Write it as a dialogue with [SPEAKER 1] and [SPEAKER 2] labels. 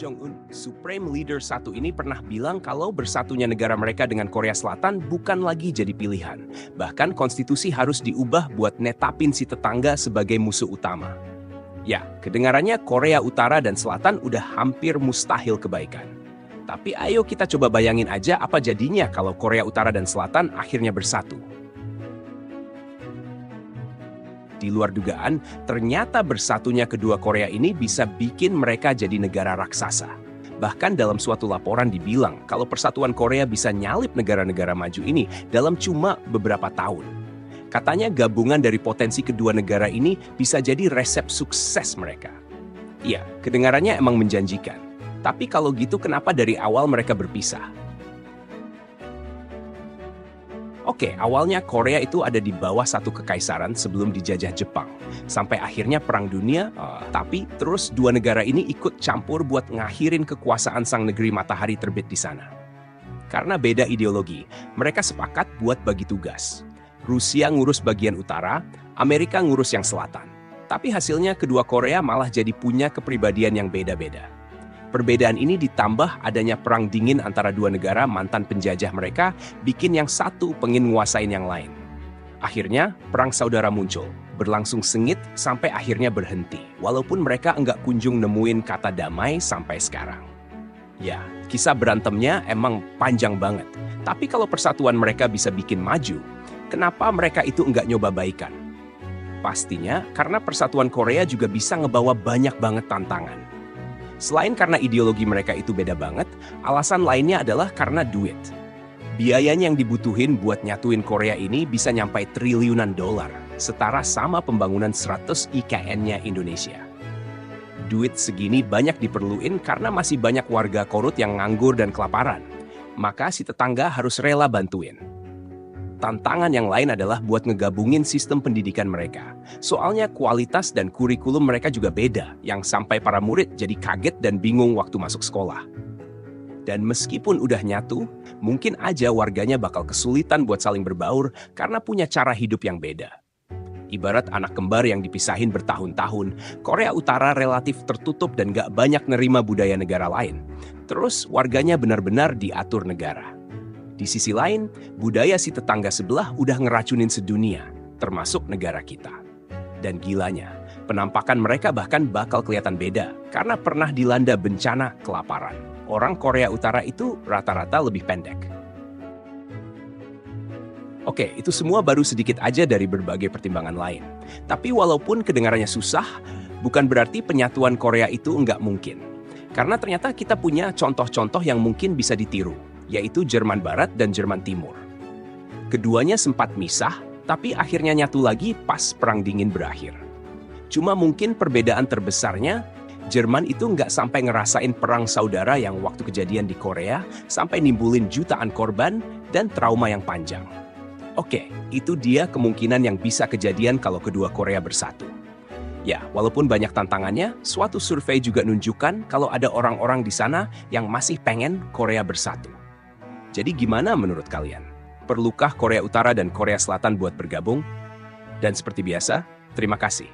[SPEAKER 1] Jong-un, Supreme Leader satu ini pernah bilang kalau bersatunya negara mereka dengan Korea Selatan bukan lagi jadi pilihan. Bahkan konstitusi harus diubah buat netapin si tetangga sebagai musuh utama. Ya, kedengarannya Korea Utara dan Selatan udah hampir mustahil kebaikan. Tapi ayo kita coba bayangin aja apa jadinya kalau Korea Utara dan Selatan akhirnya bersatu. Di luar dugaan, ternyata bersatunya kedua Korea ini bisa bikin mereka jadi negara raksasa. Bahkan dalam suatu laporan dibilang kalau persatuan Korea bisa nyalip negara-negara maju ini dalam cuma beberapa tahun. Katanya gabungan dari potensi kedua negara ini bisa jadi resep sukses mereka. Iya, kedengarannya emang menjanjikan. Tapi kalau gitu kenapa dari awal mereka berpisah? Oke, awalnya Korea itu ada di bawah satu kekaisaran sebelum dijajah Jepang. Sampai akhirnya Perang Dunia, tapi terus dua negara ini ikut campur buat ngakhirin kekuasaan sang negeri matahari terbit di sana. Karena beda ideologi, mereka sepakat buat bagi tugas. Rusia ngurus bagian utara, Amerika ngurus yang selatan. Tapi hasilnya kedua Korea malah jadi punya kepribadian yang beda-beda. Perbedaan ini ditambah adanya perang dingin antara dua negara mantan penjajah mereka, bikin yang satu pengen nguasain yang lain. Akhirnya, perang saudara muncul, berlangsung sengit sampai akhirnya berhenti, walaupun mereka enggak kunjung nemuin kata damai sampai sekarang. Ya, kisah berantemnya emang panjang banget. Tapi kalau persatuan mereka bisa bikin maju, kenapa mereka itu enggak nyoba baikan? Pastinya karena persatuan Korea juga bisa ngebawa banyak banget tantangan. Selain karena ideologi mereka itu beda banget, alasan lainnya adalah karena duit. Biayanya yang dibutuhin buat nyatuin Korea ini bisa nyampai triliunan dolar, setara sama pembangunan 100 IKN-nya Indonesia. Duit segini banyak diperluin karena masih banyak warga korut yang nganggur dan kelaparan. Maka si tetangga harus rela bantuin. Tantangan yang lain adalah buat ngegabungin sistem pendidikan mereka. Soalnya kualitas dan kurikulum mereka juga beda, yang sampai para murid jadi kaget dan bingung waktu masuk sekolah. Dan meskipun udah nyatu, mungkin aja warganya bakal kesulitan buat saling berbaur karena punya cara hidup yang beda. Ibarat anak kembar yang dipisahin bertahun-tahun, Korea Utara relatif tertutup dan gak banyak nerima budaya negara lain. Terus warganya benar-benar diatur negara. Di sisi lain, budaya si tetangga sebelah udah ngeracunin sedunia, termasuk negara kita. Dan gilanya, penampakan mereka bahkan bakal kelihatan beda karena pernah dilanda bencana kelaparan. Orang Korea Utara itu rata-rata lebih pendek. Oke, itu semua baru sedikit aja dari berbagai pertimbangan lain. Tapi walaupun kedengarannya susah, bukan berarti penyatuan Korea itu nggak mungkin. Karena ternyata kita punya contoh-contoh yang mungkin bisa ditiru, yaitu Jerman Barat dan Jerman Timur. Keduanya sempat misah, tapi akhirnya nyatu lagi pas Perang Dingin berakhir. Cuma mungkin perbedaan terbesarnya, Jerman itu nggak sampai ngerasain perang saudara yang waktu kejadian di Korea, sampai nimbulin jutaan korban dan trauma yang panjang. Oke, itu dia kemungkinan yang bisa kejadian kalau kedua Korea bersatu. Ya, walaupun banyak tantangannya, suatu survei juga nunjukkan kalau ada orang-orang di sana yang masih pengen Korea bersatu. Jadi gimana menurut kalian? Perlukah Korea Utara dan Korea Selatan buat bergabung? Dan seperti biasa, terima kasih.